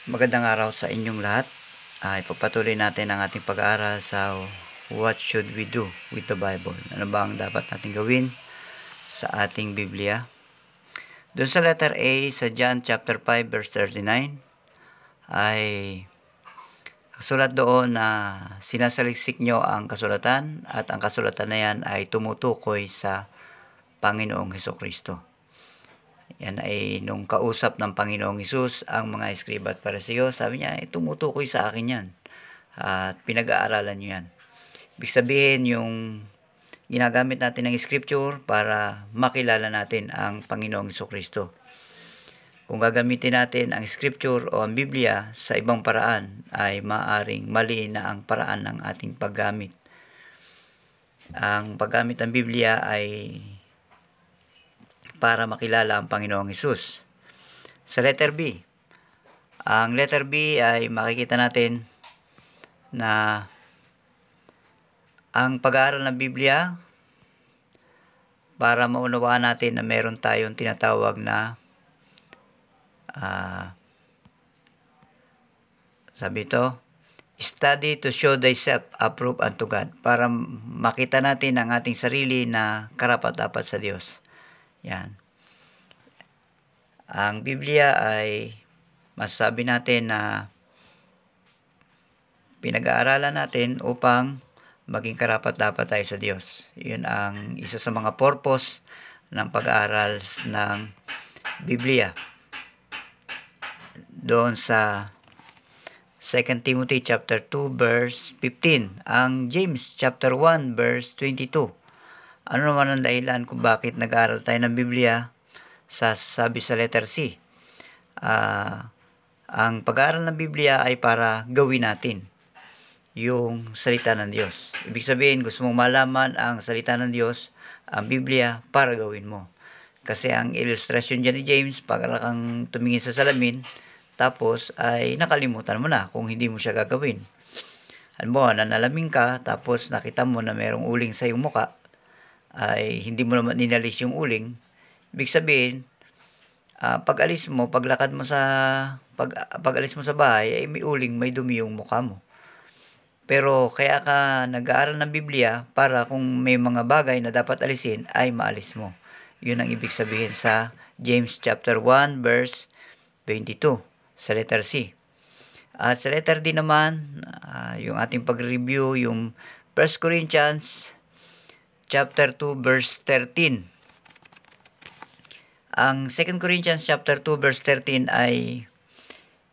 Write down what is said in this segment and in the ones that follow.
Magandang araw sa inyong lahat. Ipagpatuloy natin ang ating pag-aaral sa What Should We Do with the Bible? Ano ba ang dapat natin gawin sa ating Biblia? Doon sa letter A sa John chapter 5 verse 39 ay sulat doon na sinasaliksik nyo ang kasulatan at ang kasulatan na yan ay tumutukoy sa Panginoong Hesukristo. Yan ay nung kausap ng Panginoong Hesus ang mga eskriba at pariseo, sabi niya, tumutukoy sa akin yan. At pinag-aaralan nyo yan. Ibig sabihin, yung ginagamit natin ng scripture para makilala natin ang Panginoong Hesukristo. Kung gagamitin natin ang scripture o ang Biblia sa ibang paraan, ay maaring mali na ang paraan ng ating paggamit. Ang paggamit ng Biblia ay para makilala ang Panginoong Hesus. Sa letter B, ang letter B ay makikita natin na ang pag-aaral ng Biblia para maunawaan natin na meron tayong tinatawag na sabi ito, study to show thyself approved unto God, para makita natin ang ating sarili na karapat-dapat sa Diyos. Yan. Ang Biblia ay masasabi natin na pinag-aaralan natin upang maging karapat-dapat tayo sa Diyos. Yun ang isa sa mga purpose ng pag-aaral ng Biblia. Doon sa 2 Timothy chapter 2 verse 15, ang James chapter 1 verse 22. Ano naman ang dahilan kung bakit nag-aaral tayo ng Biblia? Sabi sa letter C, ang pag-aaral ng Biblia ay para gawin natin yung salita ng Diyos. Ibig sabihin, gusto mong malaman ang salita ng Diyos, ang Biblia, para gawin mo. Kasi ang illustration dyan ni James, para kang tumingin sa salamin, tapos ay nakalimutan mo na kung hindi mo siya gagawin. Alam mo, nanalamin ka, tapos nakita mo na mayroong uling sa iyong muka, ay hindi mo naman ninalis yung uling. Ibig sabihin, pag-alis mo sa bahay, ay may uling, may dumi yung mukha mo. Pero kaya ka nag-aaral ng Biblia para kung may mga bagay na dapat alisin, ay maalis mo. Yun ang ibig sabihin sa James chapter 1 verse 22 sa letter C. At sa letter D naman, yung ating pag-review, yung 1 Corinthians chapter 2 verse 13. Ang 2 Corinthians chapter 2 verse 13 ay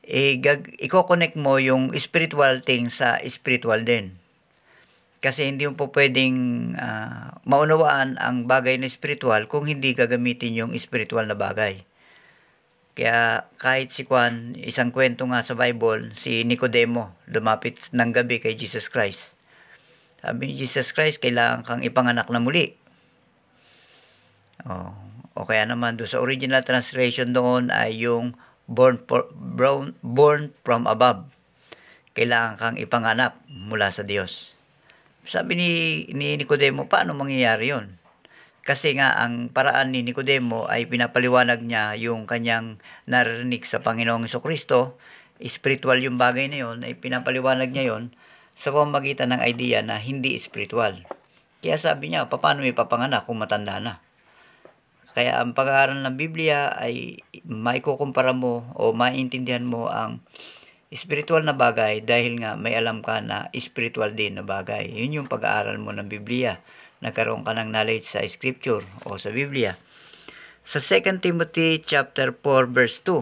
i-connect mo yung spiritual thing sa spiritual din. Kasi hindi mo po pwedeng maunawaan ang bagay na spiritual kung hindi gagamitin yung spiritual na bagay. Kaya kahit si Juan, isang kwento nga sa Bible, si Nicodemo lumapit ng gabi kay Jesus Christ. Sabi ni Jesus Christ, kailangan kang ipanganak na muli. O kaya naman doon sa original translation doon ay yung born from above. Kailangan kang ipanganak mula sa Diyos. Sabi ni Nicodemo, paano mangyayari yun? Kasi nga ang paraan ni Nicodemo ay pinapaliwanag niya yung kanyang narinig sa Panginoong Hesukristo. Spiritual yung bagay na yun, ay pinapaliwanag niya yun sa pamamagitan ng idea na hindi spiritual. Kaya sabi niya, paano may papanganak kung matanda na? Kaya ang pag-aaral ng Biblia ay maikukumpara mo o maintindihan mo ang spiritual na bagay dahil nga may alam ka na spiritual din na bagay. Yun yung pag-aaral mo ng Biblia. Nagkaroon ka ng knowledge sa Scripture o sa Biblia. Sa 2 Timothy chapter 4 verse 2,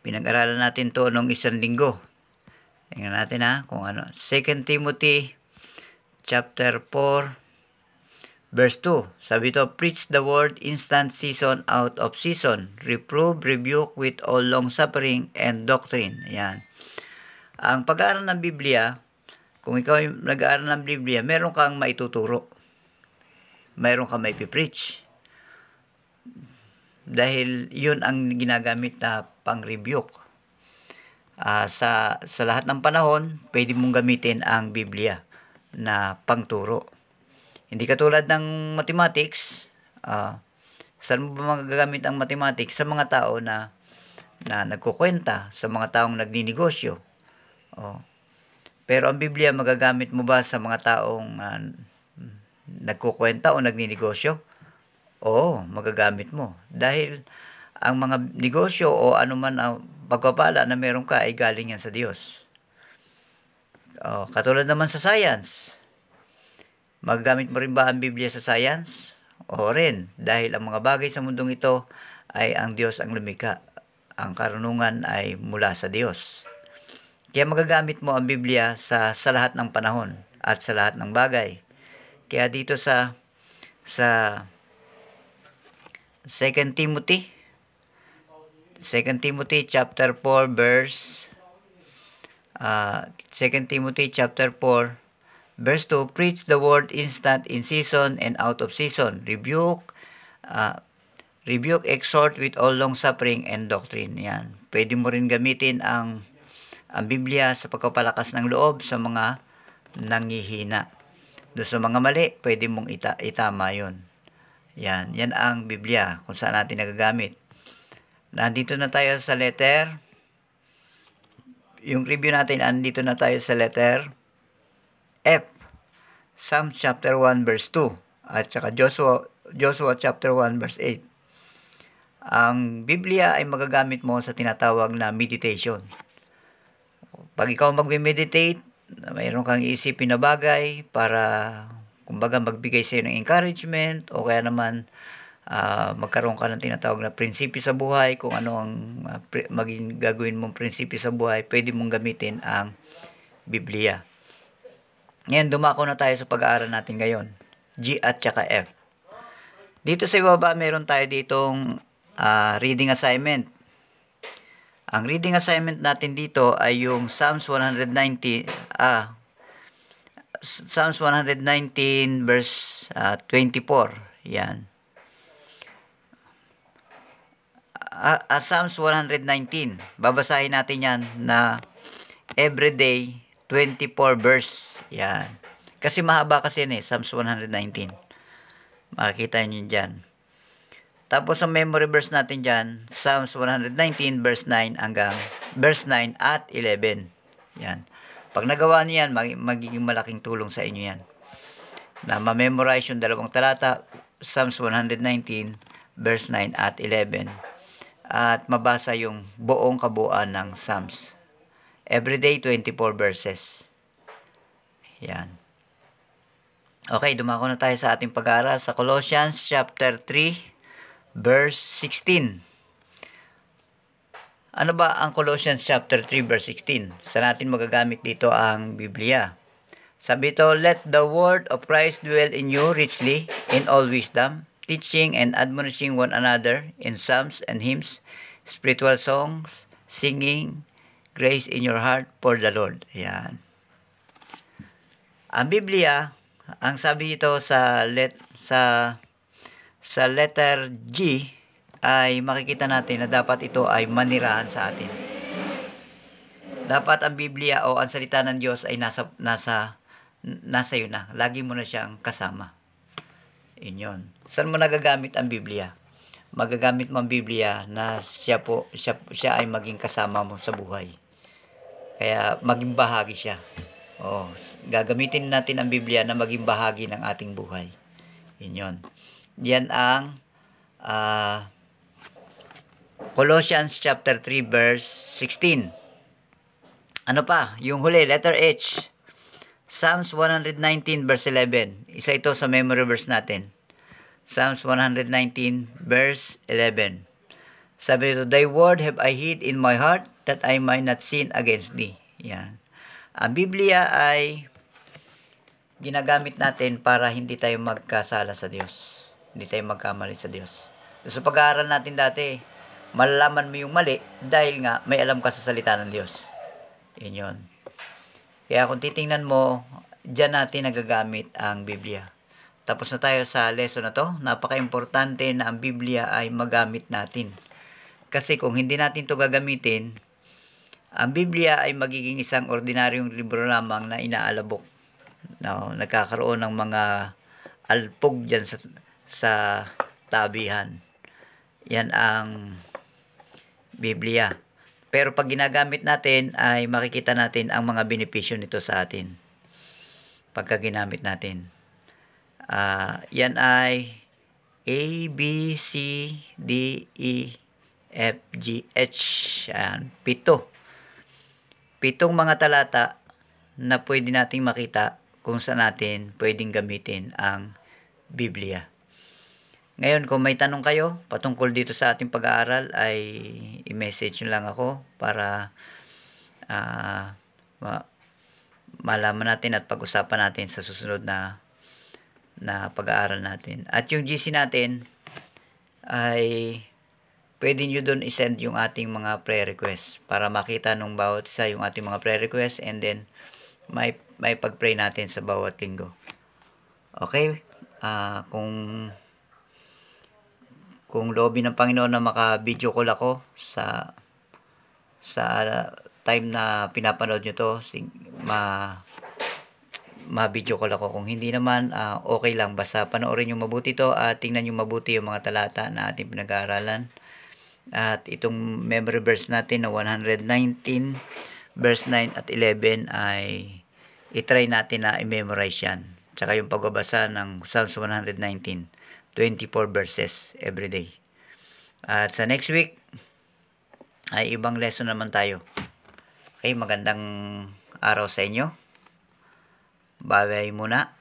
pinag-aralan natin to nung isang linggo. Tingnan natin kung ano. 2 Timothy chapter 4 verse 2. Sabi ito, preach the word instant season out of season. Reprove, rebuke with all long suffering and doctrine. Yan. Ang pag-aaral ng Biblia, kung ikaw ay nag-aaral ng Biblia, meron kang maituturo. Meron kang maipipreach. Dahil yun ang ginagamit na pang-rebuke. Sa lahat ng panahon, pwede mong gamitin ang Biblia na pangturo. Hindi katulad ng mathematics, Saan mo ba magagamit ang mathematics? Sa mga tao na nagkukwenta, sa mga taong nagninegosyo. Oh. Pero ang Biblia, magagamit mo ba sa mga taong nagkukwenta o nagninegosyo? Oo, magagamit mo. Dahil ang mga negosyo o anuman ang pagpapala na meron ka ay galing yan sa Diyos. Oh, katulad naman sa science. Magagamit mo rin ba ang Biblia sa science? Oo rin, dahil ang mga bagay sa mundong ito ay ang Diyos ang lumikha. Ang karunungan ay mula sa Diyos. Kaya magagamit mo ang Biblia sa lahat ng panahon at sa lahat ng bagay. Kaya dito sa 2 Timothy chapter 4 verse 2 Timothy chapter 4 verse 2, preach the word instant in season and out of season. Rebuke, exhort with all long suffering and doctrine. Yan. Pwede mo rin gamitin ang Biblia sa pagpapalakas ng loob sa mga nanghihina. Doon sa mga mali, pwede mong itama yon. Yan ang Biblia kung saan natin nagagamit. Nandito na tayo sa letter. Yung review natin, andito na tayo sa letter F. Psalms chapter 1 verse 2 at saka Joshua chapter 1 verse 8. Ang Biblia ay magagamit mo sa tinatawag na meditation. Pag ikaw magme-meditate, mayroon kang iisipin na bagay para kumbaga magbigay sa iyo ng encouragement o kaya naman magkaroon ka ng tinatawag na prinsipyo sa buhay. Kung ano ang maging gagawin mong prinsipyo sa buhay, pwede mong gamitin ang Biblia. Ngayon, dumako na tayo sa pag-aaral natin ngayon. G at saka F. Dito sa ibaba, meron tayo ditong reading assignment. Ang reading assignment natin dito ay yung Psalms 119 verse 24. Yan. Psalms 119. Babasahin natin yan na everyday 24 verse. Yan. Kasi mahaba kasi yan Psalms 119. Makikita nyo dyan. Tapos ang memory verse natin dyan, Psalms 119 verse 9 hanggang verse 9 at 11. Yan. Pag nagawa nyo yan, magiging malaking tulong sa inyo yan. Na ma-memorize yung dalawang talata, Psalms 119 verse 9 at 11. At mabasa yung buong kabuuan ng Psalms. Everyday 24 verses. Yan. Okay, dumako na tayo sa ating pag-aaral sa Colossians chapter 3 verse 16. Ano ba ang Colossians chapter 3 verse 16? Saan natin magagamit dito ang Biblia? Sabi ito, let the word of Christ dwell in you richly in all wisdom, teaching and admonishing one another in psalms and hymns, spiritual songs, singing grace in your heart for the Lord. Ayan. Ang Biblia, ang sabi ito sa letter G, ay makikita natin na dapat ito ay manirahan sa atin. Dapat ang Biblia o ang salita ng Diyos ay nasa iyo na. Lagi mo na siyang kasama. Inyon. Saan mo nagagamit ang Biblia? Magagamit mo ang Biblia na siya ay maging kasama mo sa buhay. Kaya maging bahagi siya. Gagamitin natin ang Biblia na maging bahagi ng ating buhay. Inyon. Yan ang Colossians chapter 3 verse 16. Ano pa? Yung huli, letter H. Psalms 119 verse 11. Isa ito sa memory verse natin. Psalms 119 verse 11. Sabi ito, thy word have I hid in my heart that I might not sin against thee. Yan. Ang Biblia ay ginagamit natin para hindi tayo magkasala sa Diyos. Hindi tayo magkamali sa Diyos. So, sa pag-aaral natin dati, malalaman mo yung mali dahil nga may alam ka sa salita ng Diyos. Yun. Kaya kung titingnan mo, dyan natin nagagamit ang Biblia. Tapos na tayo sa lesson na to. Napaka-importante na ang Biblia ay magamit natin. Kasi kung hindi natin to gagamitin, ang Biblia ay magiging isang ordinaryong libro lamang na inaalabok. Nagkakaroon ng mga alpog dyan sa tabihan. Yan ang Biblia. Pero pag ginagamit natin ay makikita natin ang mga benepisyo nito sa atin pagka ginamit natin. Yan ay A, B, C, D, E, F, G, H. Yan, 7. 7 mga talata na pwede nating makita kung saan natin pwedeng gamitin ang Biblia. Ngayon, kung may tanong kayo patungkol dito sa ating pag-aaral, ay i-message nyo lang ako para malaman natin at pag-usapan natin sa susunod na pag-aaral natin. At yung GC natin ay pwede nyo doon isend yung ating mga prayer request para makita nung bawat isa yung ating mga prayer request, and then may pag-pray natin sa bawat linggo. Okay? Kung loobin ng Panginoon na maka-video call ako sa time na pinapanood nyo to, ma-video call ako. Kung hindi naman, okay lang. Basta panoorin nyo mabuti to at tingnan nyo mabuti yung mga talata na ating pinag-aaralan. At itong memory verse natin na 119 verse 9 at 11 ay itry natin na i-memorize yan. Tsaka yung pagbabasa ng Psalms 119, 24 verses every day. At sa next week ay ibang lesson naman tayo. Okay, magandang araw sa inyo. Bye-bye muna.